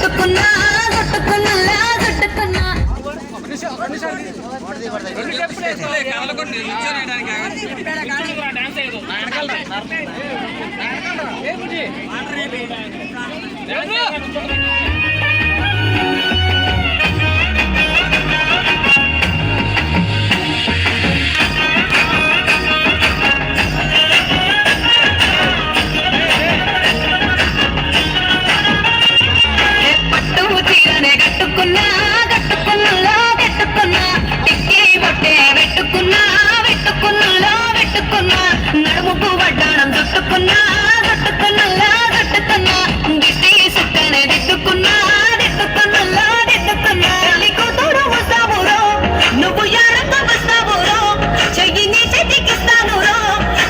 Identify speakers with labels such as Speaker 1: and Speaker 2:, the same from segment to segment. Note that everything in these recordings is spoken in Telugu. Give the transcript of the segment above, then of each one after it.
Speaker 1: కొట్టుకున్నా కొట్టుకున్నా కొట్టుకున్నా కట్టుకున్నా కట్టుకున్నా కట్టుకున్నా టిక్కి బొట్టే పెట్టుకున్నా పెట్టుకున్నా పెట్టుకున్నా నడుముకు వడ్డాణం చుట్టుకున్నా చుట్టుకున్నా చుట్టుకున్నా గిట్టి సుక్కనే దిట్టుకున్నా దిట్టుకున్నా దిట్టుకున్నా నీకు తోడు వస్తావురో నువ్వు యారంగా వస్తావురో చెయ్యి నీ చేతికిస్తాను రో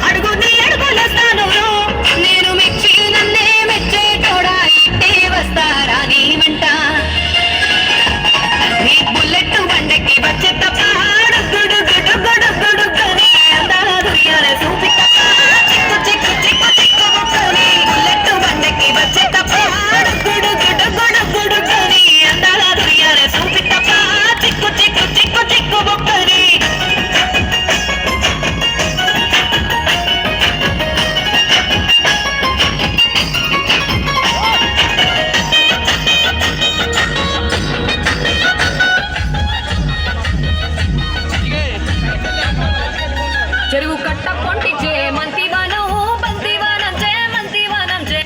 Speaker 1: అడుగు నీ అడుగులేస్తాను రో నేను మెచ్చి నన్నే మెచ్చేటోడా ఇట్టే వస్తారా నీ వెంట బుల్లెట్ బండకి వచ్చే తప్ప గుడుగుడుగుడుగుడుగుని అందాల దుర్యాల చూపి చిక్కు చిక్కు చిక్కు చిక్కు ముక్కని బుల్లెట్ బండకి వచ్చే తప్ప గుడుగుడుగుడుగుడుగుని అందాల దుర్యాల చూపి తప్ప చిక్కు చిక్కు చిక్కు చిక్కు ముక్కని చెరువు కట్ట పొంటిచే మంతివానం బంతివానం చే మంతివానం చే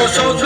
Speaker 2: సౌజ